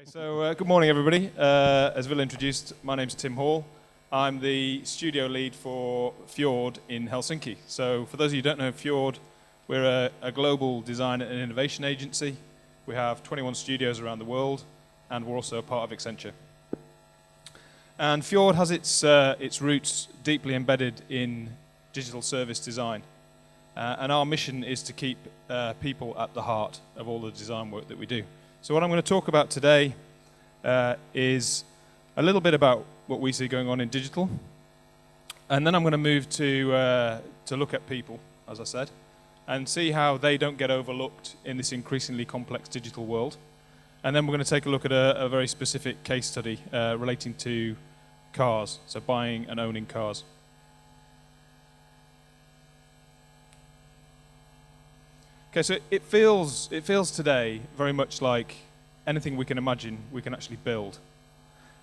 Good morning, everybody. As Will introduced, my name's Tim Hall. I'm the studio lead for Fjord in Helsinki. So for those of you who don't know Fjord, we're a global design and innovation agency. We have 21 studios around the world, and we're also a part of Accenture. And Fjord has its roots deeply embedded in digital service design. And our mission is to keep people at the heart of all the design work that we do. So what I'm going to talk about today is a little bit about what we see going on in digital, and then I'm going to move to look at people, as I said, and see how they don't get overlooked in this increasingly complex digital world. And then we're going to take a look at a very specific case study relating to cars, so buying and owning cars. Okay, so it feels today very much like anything we can imagine we can actually build.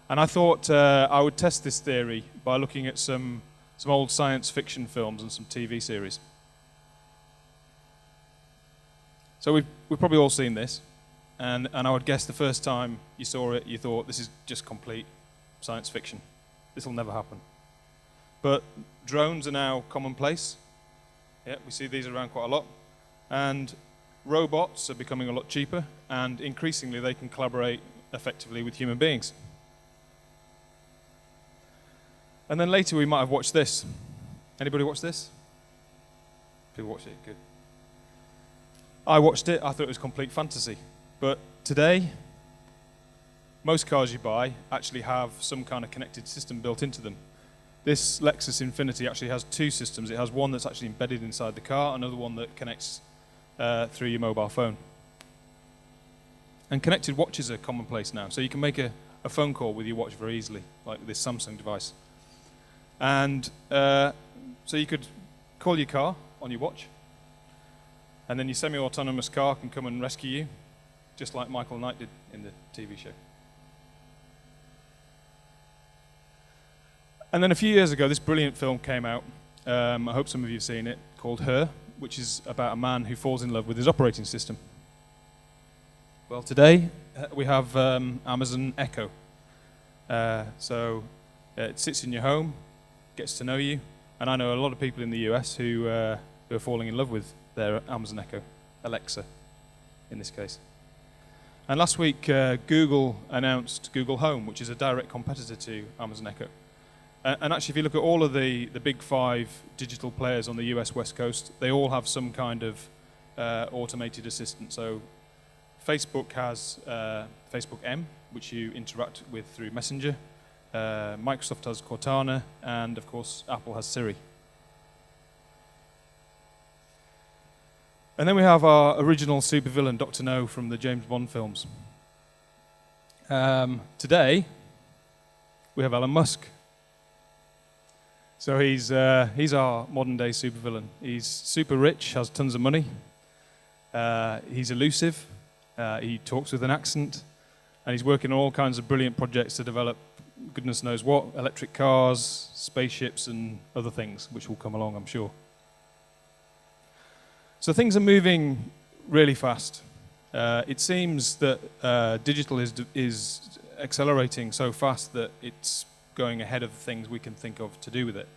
And I thought I would test this theory by looking at some old science fiction films and some TV series. So we've probably all seen this, and I would guess the first time you saw it, you thought, this is just complete science fiction. This will never happen. But drones are now commonplace. Yeah, we see these around quite a lot. And robots are becoming a lot cheaper, and increasingly they can collaborate effectively with human beings. And then later we might have watched this. Anybody watch this? People watch it, good. I watched it, I thought it was complete fantasy. But today, most cars you buy actually have some kind of connected system built into them. This Lexus Infiniti actually has two systems. It has one that's actually embedded inside the car, another one that connects through your mobile phone. And connected watches are commonplace now, so you can make a phone call with your watch very easily, like this Samsung device. And so you could call your car on your watch, and then your semi-autonomous car can come and rescue you, just like Michael Knight did in the TV show. And then a few years ago, this brilliant film came out. I hope some of you have seen it, called Her, which is about a man who falls in love with his operating system. Well, today we have Amazon Echo. So it sits in your home, gets to know you, and I know a lot of people in the US who are falling in love with their Amazon Echo, Alexa in this case. And last week, Google announced Google Home, which is a direct competitor to Amazon Echo. And actually, if you look at all of the big five digital players on the US West Coast, they all have some kind of automated assistant. So Facebook has Facebook M, which you interact with through Messenger. Microsoft has Cortana, and of course, Apple has Siri. And then we have our original supervillain, Dr. No, from the James Bond films. Today, we have Elon Musk. So he's our modern-day supervillain. He's super rich, has tons of money. He's elusive. He talks with an accent, and he's working on all kinds of brilliant projects to develop goodness knows what, electric cars, spaceships, and other things, which will come along, I'm sure. So things are moving really fast. It seems that digital is accelerating so fast that it's going ahead of things we can think of to do with it.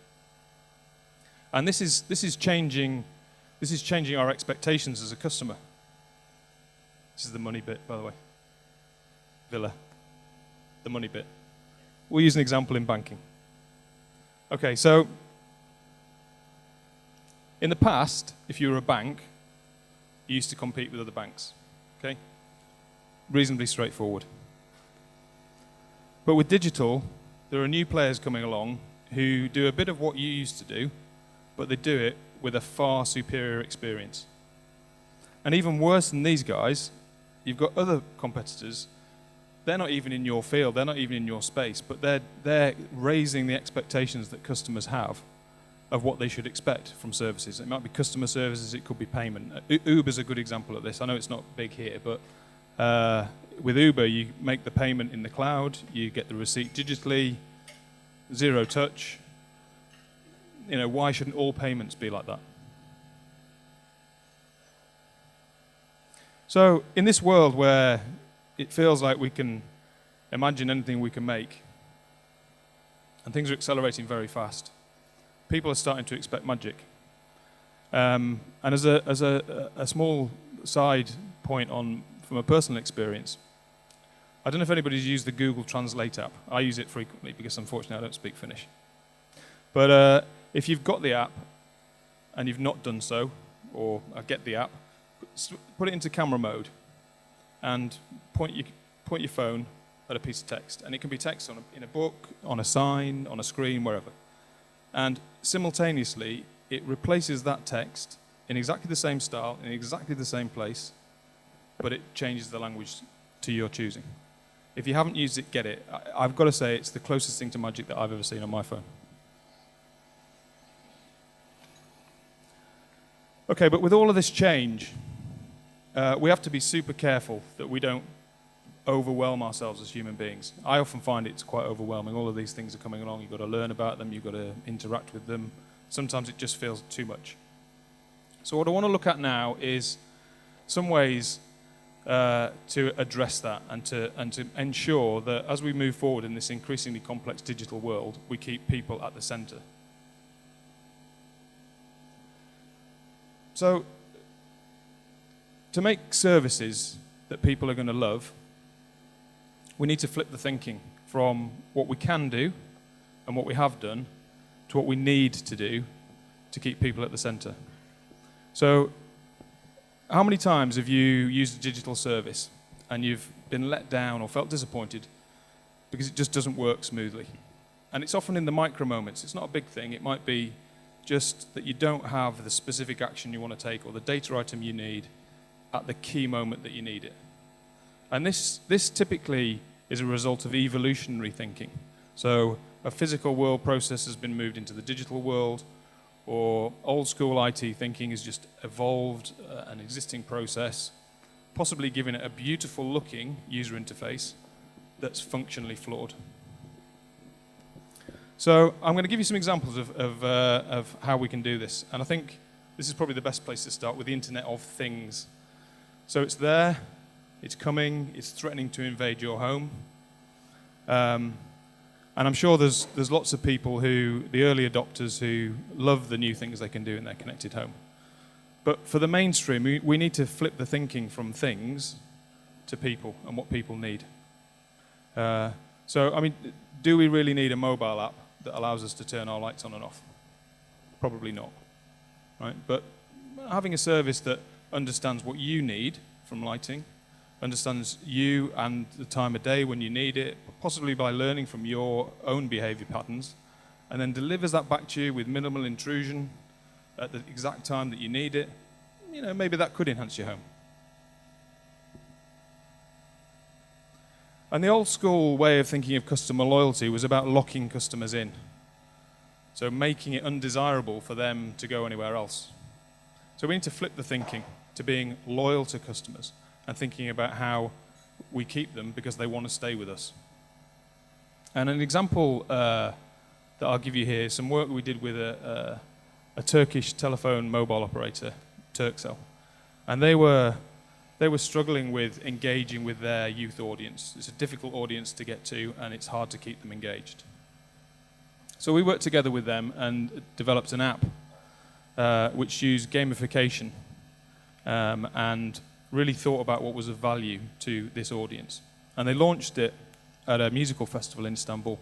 And this is changing our expectations as a customer. This is the money bit, by the way. Villa. The money bit. We'll use an example in banking. Okay, so in the past, if you were a bank, you used to compete with other banks. Okay? Reasonably straightforward. But with digital, there are new players coming along who do a bit of what you used to do, but they do it with a far superior experience. And even worse than these guys, you've got other competitors. They're not even in your field, they're not even in your space, but they're raising the expectations that customers have of what they should expect from services. It might be customer services, it could be payment. Uber's a good example of this. I know it's not big here, but with Uber, you make the payment in the cloud, you get the receipt digitally, zero touch. You know, why shouldn't all payments be like that? So in this world where it feels like we can imagine anything we can make. And things are accelerating very fast. People are starting to expect magic. And as a small side point from a personal experience, I don't know if anybody's used the Google Translate app. I use it frequently because unfortunately I don't speak Finnish. But if you've got the app and you've not done so, or get the app, put it into camera mode and point your phone at a piece of text. And it can be text in a book, on a sign, on a screen, wherever. And simultaneously, it replaces that text in exactly the same style, in exactly the same place, but it changes the language to your choosing. If you haven't used it, get it. I've got to say, it's the closest thing to magic that I've ever seen on my phone. Okay, but with all of this change, we have to be super careful that we don't overwhelm ourselves as human beings. I often find it's quite overwhelming. All of these things are coming along. You've got to learn about them. You've got to interact with them. Sometimes it just feels too much. So what I want to look at now is some ways to address that and to ensure that as we move forward in this increasingly complex digital world, we keep people at the center. So to make services that people are going to love, we need to flip the thinking from what we can do and what we have done to what we need to do to keep people at the center. So how many times have you used a digital service and you've been let down or felt disappointed because it just doesn't work smoothly? And it's often in the micro moments. It's not a big thing. It might be just that you don't have the specific action you want to take or the data item you need at the key moment that you need it. And this typically is a result of evolutionary thinking. So a physical world process has been moved into the digital world, or old school IT thinking has just evolved an existing process, possibly giving it a beautiful looking user interface that's functionally flawed. So I'm going to give you some examples of how we can do this. And I think this is probably the best place to start with the Internet of Things. So it's there, it's coming, it's threatening to invade your home. And I'm sure there's lots of people the early adopters who love the new things they can do in their connected home. But for the mainstream, we need to flip the thinking from things to people and what people need. So, I mean, do we really need a mobile app that allows us to turn our lights on and off? Probably not, right? But having a service that understands what you need from lighting, understands you and the time of day when you need it, possibly by learning from your own behavior patterns, and then delivers that back to you with minimal intrusion at the exact time that you need it, maybe that could enhance your home. And the old school way of thinking of customer loyalty was about locking customers in. So making it undesirable for them to go anywhere else. So we need to flip the thinking to being loyal to customers and thinking about how we keep them because they want to stay with us. And an example that I'll give you here is some work we did with a Turkish telephone mobile operator, Turkcell. And they were struggling with engaging with their youth audience. It's a difficult audience to get to, and it's hard to keep them engaged. So we worked together with them and developed an app which used gamification and really thought about what was of value to this audience. And they launched it at a musical festival in Istanbul.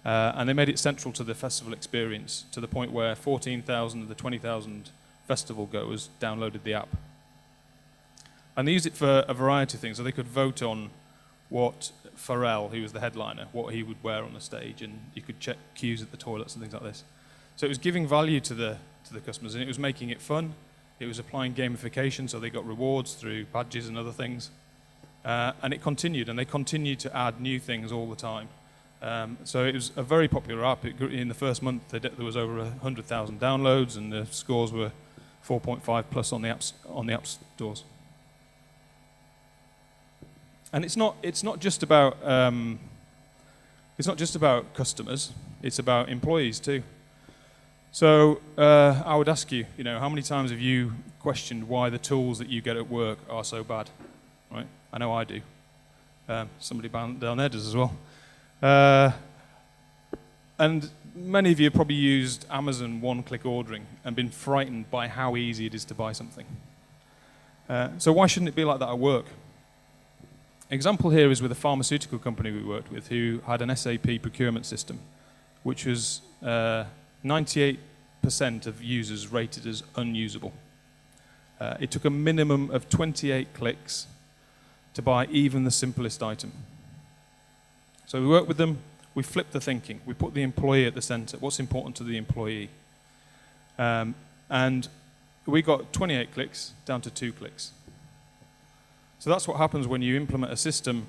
And they made it central to the festival experience to the point where 14,000 of the 20,000 festival goers downloaded the app. And they used it for a variety of things. So they could vote on what Pharrell, who was the headliner, what he would wear on the stage, and you could check queues at the toilets and things like this. So it was giving value to the customers, and it was making it fun. It was applying gamification, so they got rewards through badges and other things. And it continued, and they continued to add new things all the time. So it was a very popular app. In the first month, there was over 100,000 downloads, and the scores were 4.5 plus on the app stores. And it's not just about customers. It's about employees too. So I would ask you, how many times have you questioned why the tools that you get at work are so bad? Right? I know I do. Somebody down there does as well. And many of you have probably used Amazon one-click ordering and been frightened by how easy it is to buy something. So why shouldn't it be like that at work? Example here is with a pharmaceutical company we worked with who had an SAP procurement system, which was 98% of users rated as unusable. It took a minimum of 28 clicks to buy even the simplest item. So we worked with them, we flipped the thinking, we put the employee at the center, what's important to the employee. And we got 28 clicks down to 2 clicks. So that's what happens when you implement a system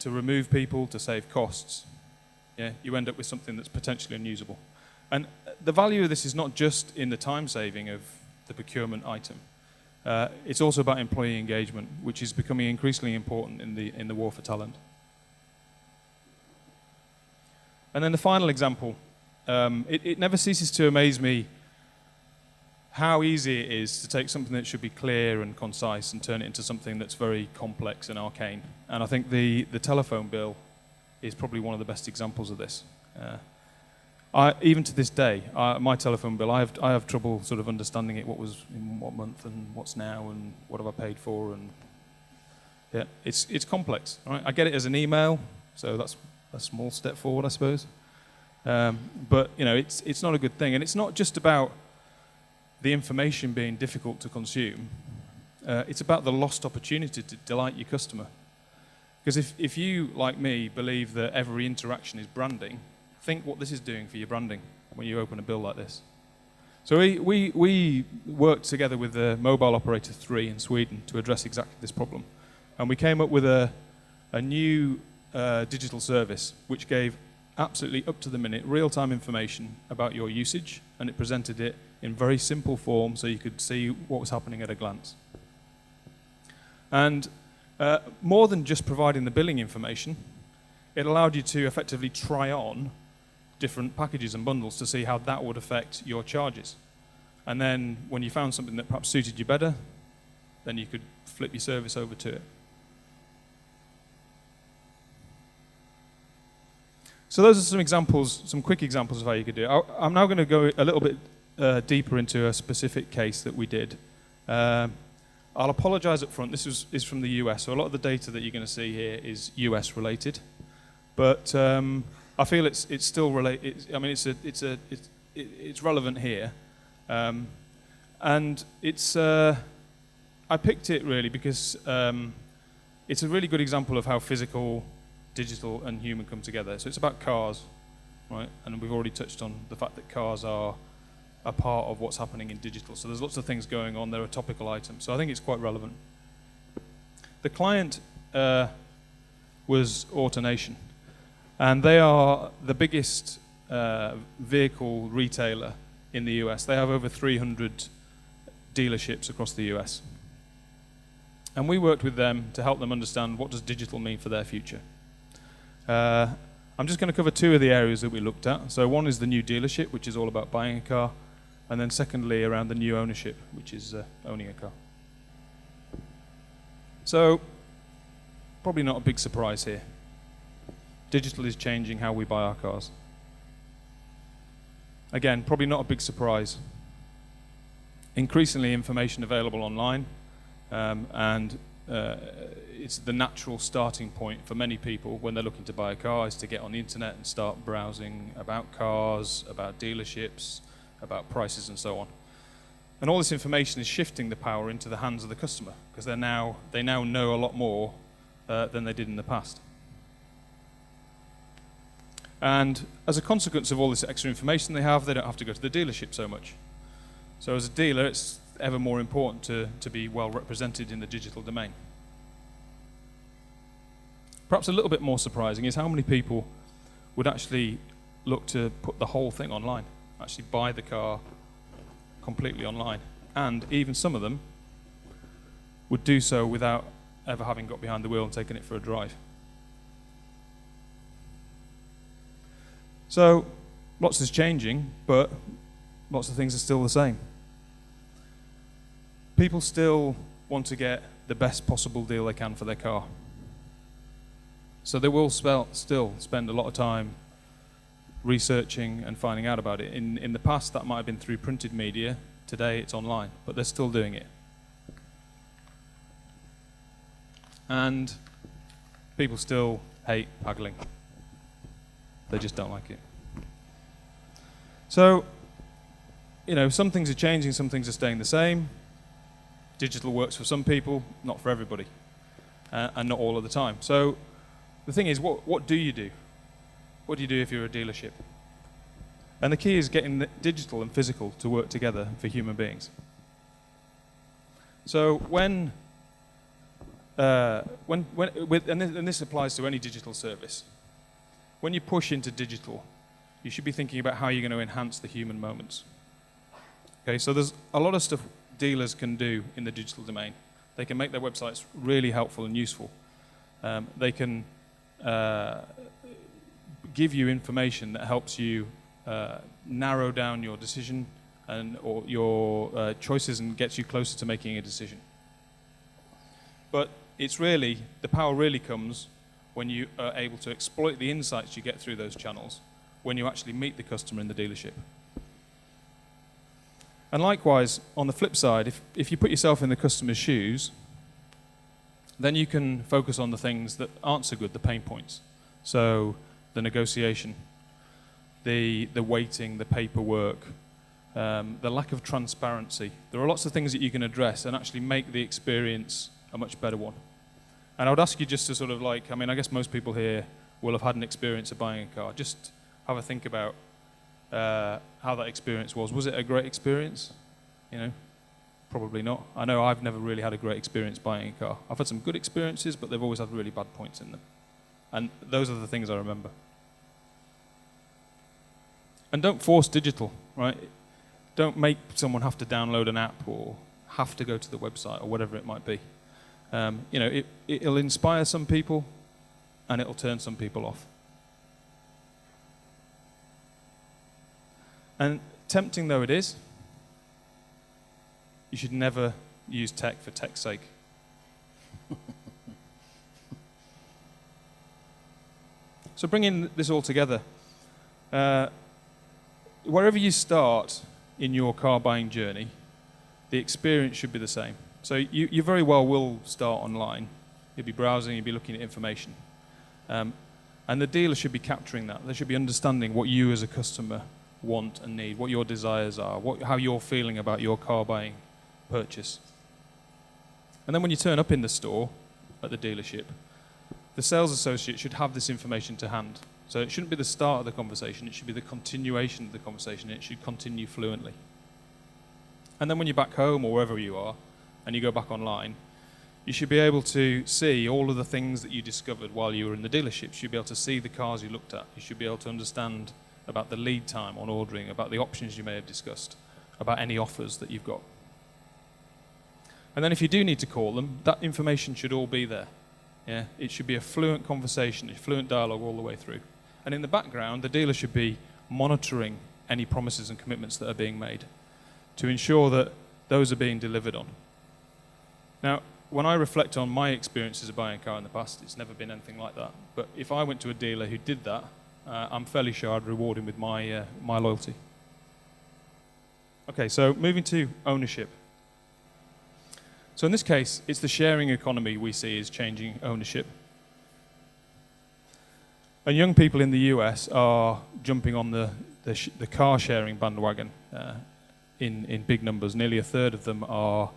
to remove people, to save costs. Yeah, you end up with something that's potentially unusable. And the value of this is not just in the time saving of the procurement item. It's also about employee engagement, which is becoming increasingly important in the war for talent. And then the final example, it never ceases to amaze me how easy it is to take something that should be clear and concise and turn it into something that's very complex and arcane. And I think the telephone bill is probably one of the best examples of this. Even to this day, my telephone bill, I have trouble sort of understanding it, what was in what month and what's now and what have I paid for, and yeah, it's complex. Right? I get it as an email, so that's a small step forward, I suppose. But you know, it's not a good thing, and it's not just about the information being difficult to consume. It's about the lost opportunity to delight your customer. Because if you, like me, believe that every interaction is branding, think what this is doing for your branding when you open a bill like this. So we worked together with the mobile operator 3 in Sweden to address exactly this problem. And we came up with a new digital service which gave absolutely up-to-the-minute real-time information about your usage, and it presented it in very simple form so you could see what was happening at a glance. And more than just providing the billing information, it allowed you to effectively try on different packages and bundles to see how that would affect your charges. And then when you found something that perhaps suited you better, then you could flip your service over to it. So those are some examples, some quick examples of how you could do it. I'm now going to go a little bit deeper into a specific case that we did. I'll apologize up front. This is from the US, so a lot of the data that you're going to see here is US related. But I feel it's still related. I mean, it's relevant here, and it's. I picked it really because it's a really good example of how physical, digital, and human come together. So it's about cars, right? And we've already touched on the fact that cars are a part of what's happening in digital. So there's lots of things going on. There are topical items. So I think it's quite relevant. The client was AutoNation. And they are the biggest vehicle retailer in the US. They have over 300 dealerships across the US. And we worked with them to help them understand what does digital mean for their future. I'm just going to cover 2 of the areas that we looked at. So one is the new dealership, which is all about buying a car. And then secondly, around the new ownership, which is owning a car. So, probably not a big surprise here. Digital is changing how we buy our cars. Again, probably not a big surprise. Increasingly information available online, and it's the natural starting point for many people when they're looking to buy a car is to get on the internet and start browsing about cars, about dealerships, about prices and so on. And all this information is shifting the power into the hands of the customer because they now know a lot more than they did in the past. And as a consequence of all this extra information they don't have to go to the dealership so much. So as a dealer, it's ever more important to be well represented in the digital domain. Perhaps a little bit more surprising is how many people would actually look to put the whole thing online, actually buy the car completely online. And even some of them would do so without ever having got behind the wheel and taken it for a drive. So, lots is changing, but lots of things are still the same. People still want to get the best possible deal they can for their car. So they will still spend a lot of time researching and finding out about it. In the past, that might have been through printed media. Today, it's online, but they're still doing it. And people still hate haggling. They just don't like it. So, some things are changing, some things are staying the same. Digital works for some people, not for everybody, and not all of the time. So the thing is, what do you do? What do you do if you're a dealership? And the key is getting the digital and physical to work together for human beings. So and this applies to any digital service. When you push into digital, you should be thinking about how you're going to enhance the human moments. Okay, so there's a lot of stuff dealers can do in the digital domain. They can make their websites really helpful and useful. They can give you information that helps you narrow down your decision or your choices and gets you closer to making a decision. But the power really comes when you are able to exploit the insights you get through those channels when you actually meet the customer in the dealership. And likewise, on the flip side, if you put yourself in the customer's shoes, then you can focus on the things that aren't so good, the pain points. So the negotiation, the waiting, the paperwork, the lack of transparency. There are lots of things that you can address and actually make the experience a much better one. And I would ask you just to sort of I guess most people here will have had an experience of buying a car. Just have a think about how that experience was. Was it a great experience? Probably not. I know I've never really had a great experience buying a car. I've had some good experiences, but they've always had really bad points in them. And those are the things I remember. And don't force digital, right? Don't make someone have to download an app or have to go to the website or whatever it might be. It'll inspire some people and it'll turn some people off. And tempting though it is, you should never use tech for tech's sake. So bringing this all together, wherever you start in your car buying journey, the experience should be the same. So you very well will start online. You'll be browsing, you'll be looking at information. And the dealer should be capturing that. They should be understanding what you as a customer want and need, what your desires are, how you're feeling about your car buying purchase. And then when you turn up in the store at the dealership, the sales associate should have this information to hand. So it shouldn't be the start of the conversation, it should be the continuation of the conversation, and it should continue fluently. And then when you're back home or wherever you are, and you go back online, you should be able to see all of the things that you discovered while you were in the dealership. You should be able to see the cars you looked at. You should be able to understand about the lead time on ordering, about the options you may have discussed, about any offers that you've got. And then if you do need to call them, that information should all be there. Yeah? It should be a fluent conversation, a fluent dialogue all the way through. And in the background, the dealer should be monitoring any promises and commitments that are being made to ensure that those are being delivered on. Now, when I reflect on my experiences of buying a car in the past, it's never been anything like that. But if I went to a dealer who did that, I'm fairly sure I'd reward him with my loyalty. Okay, so moving to ownership. So in this case, it's the sharing economy we see is changing ownership. And young people in the US are jumping on the car sharing bandwagon in big numbers. Nearly a third of them are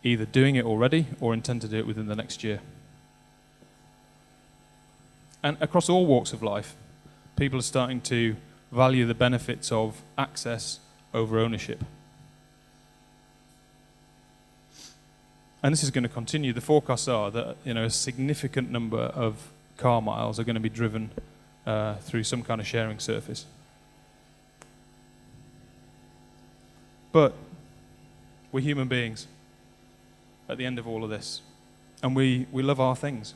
either doing it already or intend to do it within the next year. And across all walks of life, people are starting to value the benefits of access over ownership. And this is going to continue. The forecasts are that a significant number of car miles are going to be driven through some kind of sharing surface. But we're human beings at the end of all of this. And we love our things.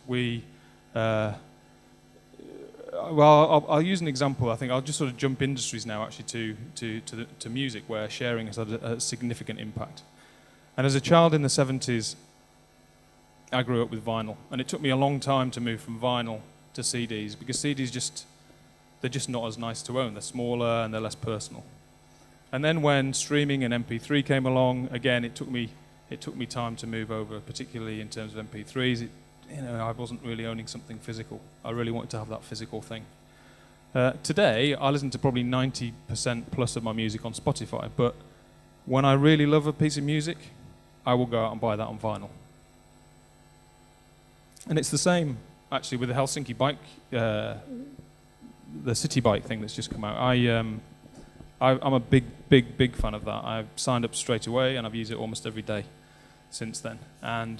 I'll use an example. I think I'll just sort of jump industries now actually to music, where sharing has had a significant impact. And as a child in the 70s, I grew up with vinyl. And it took me a long time to move from vinyl to CDs because CDs they're just not as nice to own. They're smaller and they're less personal. And then when streaming and MP3 came along, again, it took me time to move over, particularly in terms of MP3s. I wasn't really owning something physical. I really wanted to have that physical thing. Today, I listen to probably 90% plus of my music on Spotify, but when I really love a piece of music, I will go out and buy that on vinyl. And it's the same, actually, with the Helsinki bike, the city bike thing that's just come out. I'm a big fan of that. I've signed up straight away, and I've used it almost every day since then. And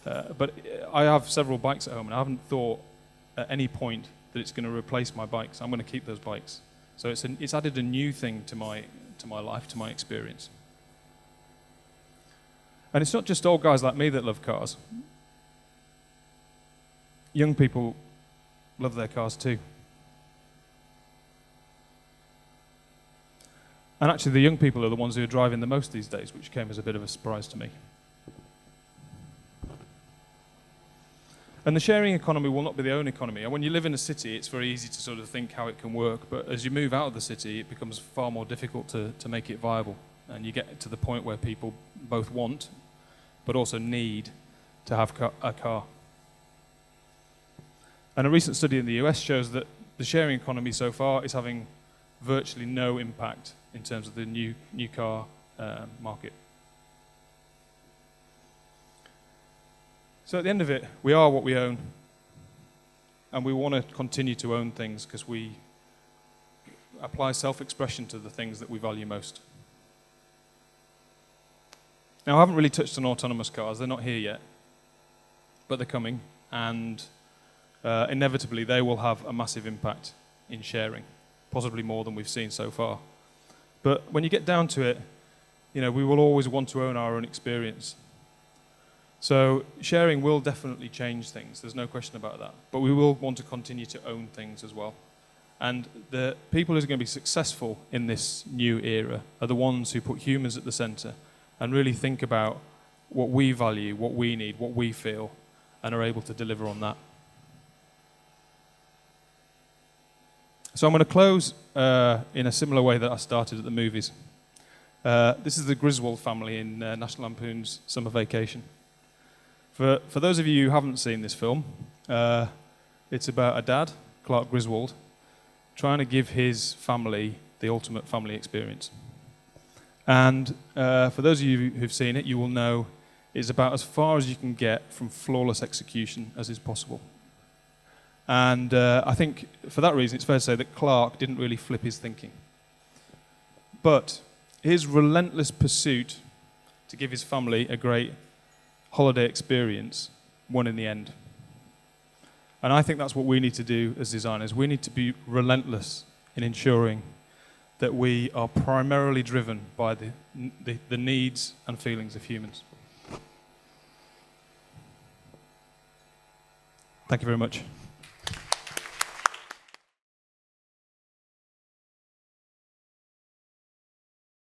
but I have several bikes at home, and I haven't thought at any point that it's going to replace my bikes. I'm going to keep those bikes. So it's added a new thing to my life, to my experience. And it's not just old guys like me that love cars. Young people love their cars too. And actually the young people are the ones who are driving the most these days, which came as a bit of a surprise to me. And the sharing economy will not be the only economy. And when you live in a city, it's very easy to sort of think how it can work. But as you move out of the city, it becomes far more difficult to make it viable. And you get to the point where people both want, but also need to have a car. And a recent study in the US shows that the sharing economy so far is having virtually no impact in terms of the new car market. So at the end of it, we are what we own, and we want to continue to own things because we apply self-expression to the things that we value most. Now, I haven't really touched on autonomous cars. They're not here yet, but they're coming, and inevitably they will have a massive impact in sharing, possibly more than we've seen so far. But when you get down to it, we will always want to own our own experience. So sharing will definitely change things, there's no question about that. But we will want to continue to own things as well. And the people who are going to be successful in this new era are the ones who put humans at the center and really think about what we value, what we need, what we feel, and are able to deliver on that. So I'm going to close in a similar way that I started at the movies. This is the Griswold family in National Lampoon's Summer Vacation. For those of you who haven't seen this film, it's about a dad, Clark Griswold, trying to give his family the ultimate family experience. And for those of you who've seen it, you will know it's about as far as you can get from flawless execution as is possible. And I think for that reason, it's fair to say that Clark didn't really flip his thinking. But his relentless pursuit to give his family a great holiday experience won in the end. And I think that's what we need to do as designers. We need to be relentless in ensuring that we are primarily driven by the needs and feelings of humans. Thank you very much.